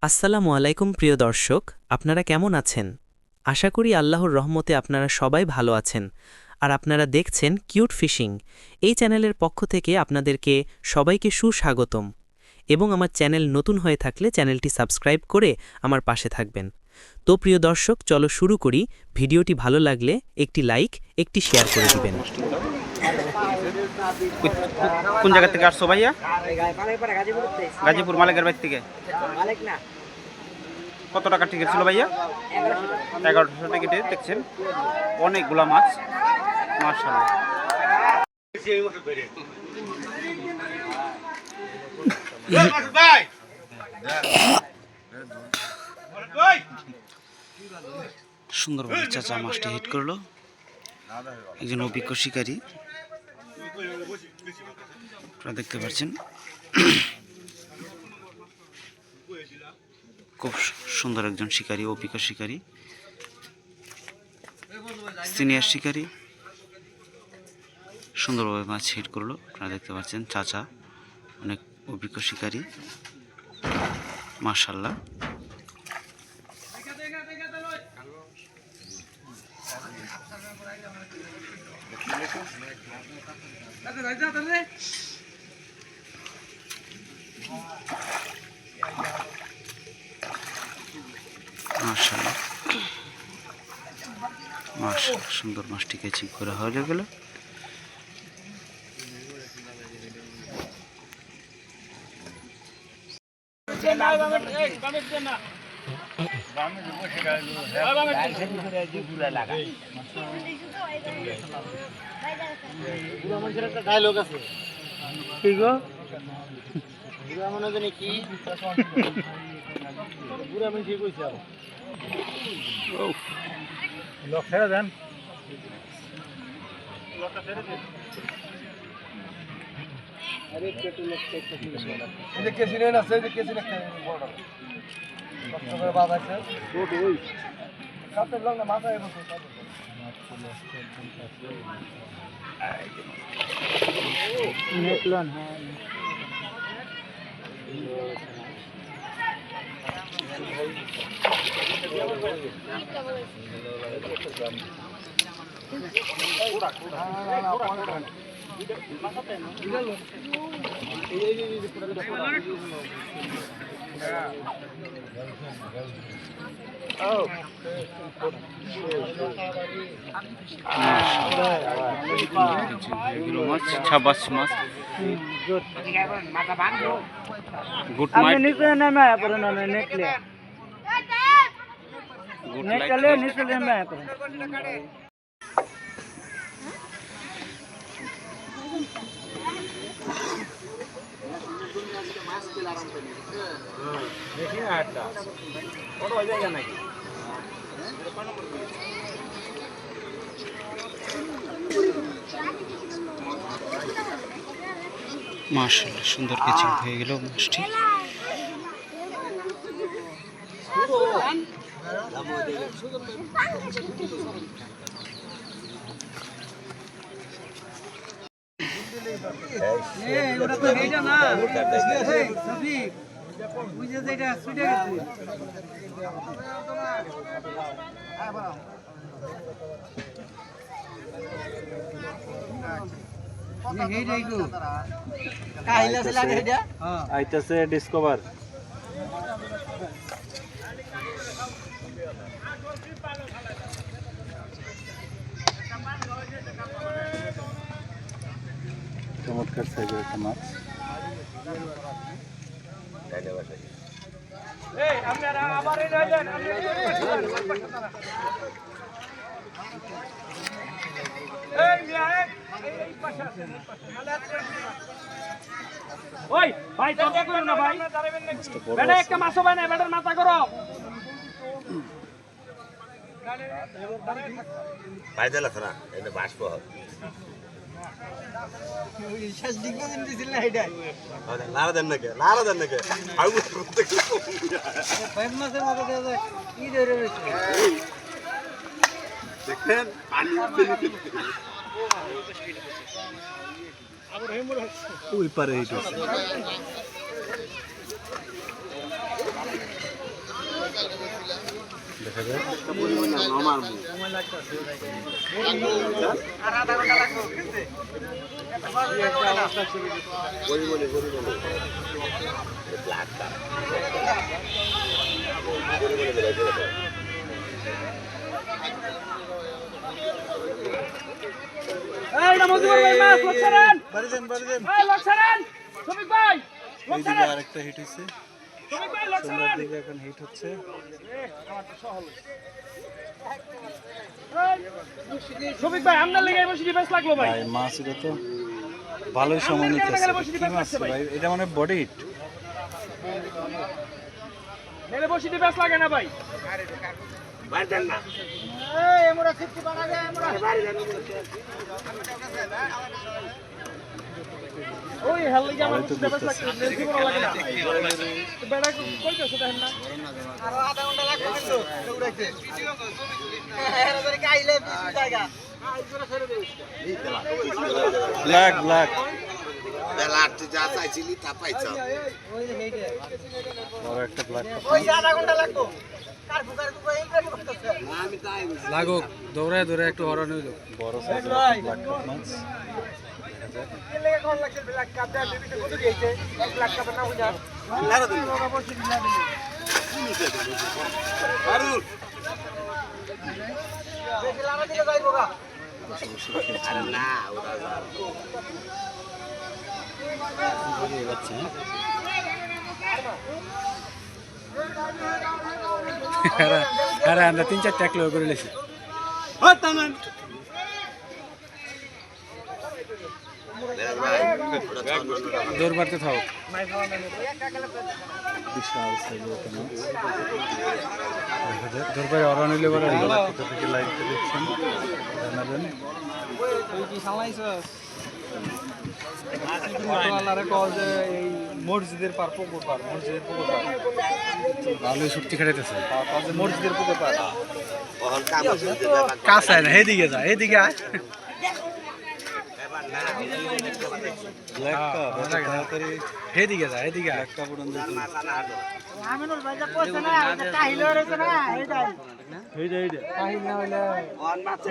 আসসালামু আলাইকুম প্রিয় দর্শক, আপনারা কেমন আছেন? আশা করি আল্লাহর রহমতে আপনারা সবাই ভালো আছেন। আর আপনারা দেখছেন কিউট ফিশিং। এই চ্যানেলের পক্ষ থেকে আপনাদেরকে সবাইকে সুস্বাগতম। এবং আমার চ্যানেল নতুন হয়ে থাকলে চ্যানেলটি সাবস্ক্রাইব করে আমার পাশে থাকবেন। তো প্রিয় দর্শক, চলো শুরু করি। ভিডিওটি ভালো লাগলে একটি লাইক, একটি শেয়ার করে দিবেন। কোন জায়গা থেকে আসছো ভাইয়া? গাজীপুর মালিকের বাড়ি থেকে। কত টাকা টিকিট ছিল ভাইয়া? 1100 টিকিটে দেখছেন অনেকগুলা মাছ, মাশাআল্লাহ। সুন্দরভাবে চাচা মাছটি হিট করলো, একজন অভিজ্ঞ শিকারী আপনারা দেখতে পাচ্ছেন। খুব সুন্দর একজন শিকারী, অভিজ্ঞ শিকারী, সিনিয়র শিকারী, সুন্দরভাবে মাছ হিট করলো। আপনারা দেখতে পাচ্ছেন চাচা অনেক অভিজ্ঞ শিকারী, মাশাআল্লাহ। মাশাআল্লাহ, মাশাআল্লাহ, সুন্দর মাছটি ক্যাচিং করে হয়ে গেল। ডায়লগ আছে কি গো? বুড়া মনে জানি কি বুড়া আমি ঠিক কইছি। লোক ছেড়ে দেন, লোকটা ছেড়ে দেন। আরে পেটু লোক এই যে কেসি নেন আছে, যে কেসি রাখতে বড় কষ্ট করে বাদ আছে রোড ওই কাতে লং না মাথা এর মতো নেটলন। হ্যাঁ ছাবাস মাছ, গুড আপনি নাইট, নিচে নেমে পড়েন না নেটলে গুড নেটলে নাইট। নিচে নেমে পড়েন। দেখি আটটা বড় হয়ে যায় নাকি? মাশাআল্লাহ, সুন্দর ক্যাচিং হয়ে গেল মাছটি। ওটা তো এইটা না সফি বুঝে যে এটা ছুটে গেছে। আইতাছে ডিসকভার। চমৎকার সাইজের একটা মাছ। ওই ভাই তো করো না ভাই, বেটা একটা মাছও বানায়, বেটার মাথা করো। ভাই দিলা না এটা বাষ্প শেষ দিক দিন দিছিল না এইটা লারা দেন নাকি আউ করতে ফাইভ মাসের মতো দেয়া যায় কি ধরে রয়েছে দেখেন পানি ওই পারে এইটা আরেকটা হিট হচ্ছে, সন্ধ্যার দিকে এখন হিট হচ্ছে। ভাই মাছ এটা তো ভালোই সময় নিতেছে। কি মাছ ভাই? এটা মানে বডি হিট। ব্ল্যাক ব্ল্যাক যা চাইছিলি তা পাইছ। বড় একটা ব্ল্যাক লাগুক দৌড়ায় দৌড়ে একটু হরণ হইল। বড় সাইজের ব্ল্যাক কাপ মাছ। আরে আমরা 3-4 ট্যাক লয় করে লেছি। দৌড় মারতে থাকো। বিশাল সাইজের একটা মাছ। দৌড় পাই হরণ হইলে বলে কোথা থেকে লাইভটা দেখছেন জানাবেন। মসজিদের পার পুকুর পার, মসজিদের পুকুর পার ভালোই শক্তি খেটাইতেছে। মসজিদের পুকুর পার কাছে না, এদিকে যা, এদিকে আয়। ব্ল্যাক কাপ তাড়াতাড়ি এদিকে যা, এদিকে আয়। ব্ল্যাক কাপ উড়ন দিতে।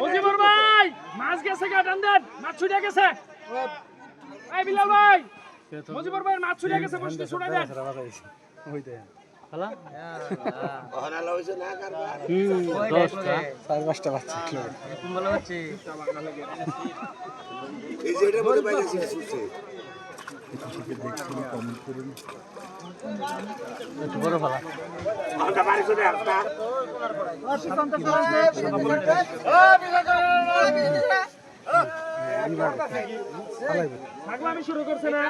মজিবর ভাই মাছ গেছে গা টান দেন, মাছ ছুটে গেছে। এই বিলাল ভাই, মজিবর ভাই মাছ ছুটে গেছে, বসে ছুটে দেন। এই যে এটার মধ্যে বাইরে ছিল সুসে। কমেন্ট করুন। আমরা বাড়ি চলে আসতা। আমি শুরু করছে না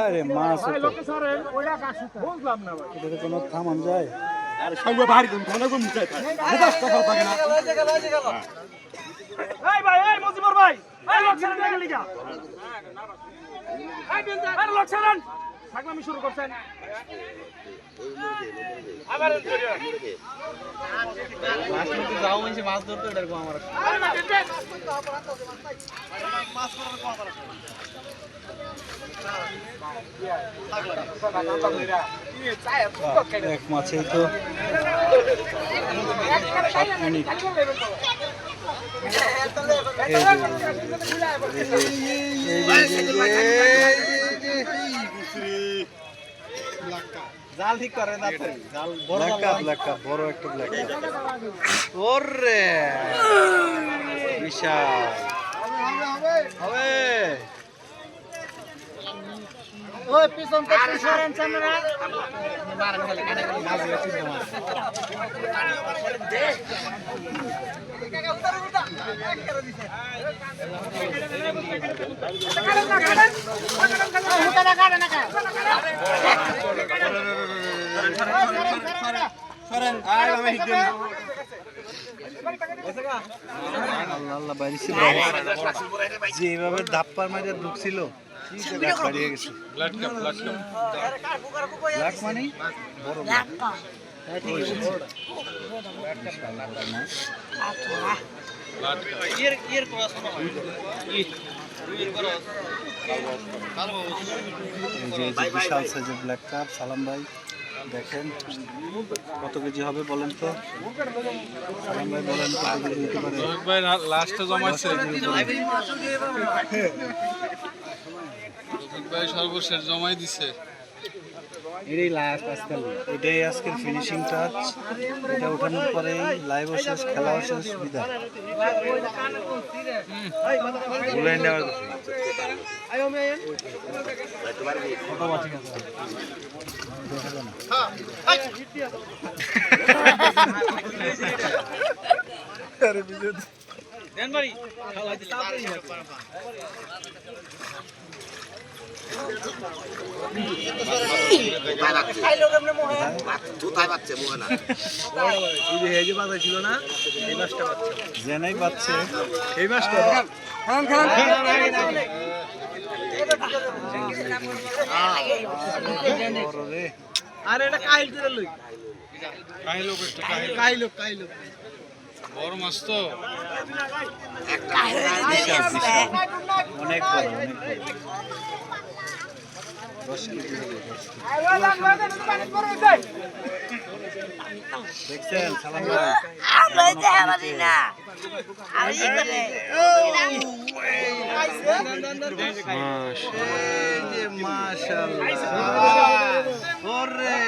আরে মাছ বুঝলাম না ভাই। এটা কোনো থামান যায়? আরে সঙ্গে বাড়ি কোন কোন কোন মিটাই থাকে। বুঝাস টাকা পাকে না। এই ভাই, এই মজিবর ভাই, এই লোক ছেড়ে দিয়ে গেলি গা। এই বিল দে, আরে লোক ছেড়েন। ছাগলামি শুরু করছেন। আবার যাও মানে মাছ ধরতে এরকম আমার এক মাছেই তো 7 মিনিট। জাল ঠিক করে না, জাল বড় ব্ল্যাক কাপ বড় একটা ব্ল্যাক কাপ। ওরে বিশাল হবে। ওই পিছন থেকে সরেন সামনে মারেন খালি কানে কানে মাছ বেশি মাছ সরেন আয় আমি হিট দেন। আল্লাহ আল্লাহ বাইরে ছিল যে এইভাবে ধাপ্পার মাঝে ঢুকছিল ব্ল্যাক বাড়িয়ে গেছে ব্ল্যাক মানে বড় ব্ল্যাক বিশাল সাইজের ব্ল্যাক কাপ। সালাম ভাই দেখেন কত কেজি হবে বলেন তো? সালাম ভাই বলেন কত কেজি হতে পারে? ভাই লাস্টে জমাইছে ভাই সর্বশেষ জমাই দিছে। এটাই আজকের ফিনিশিং টাচ। এটা ওঠানোর পরে লাইভ শেষ, খেলাও শেষ, বিদায়। জেনাই পাচ্ছে এই মাছটা আরে এটা কাহিল করে লই কাহিল বড় মাছ তো অনেক বড়, অনেক বড়। 10 কেজি হবে, 10 কেজি। দেখছেন সালাম ভাই মাশাআল্লাহ। ওরে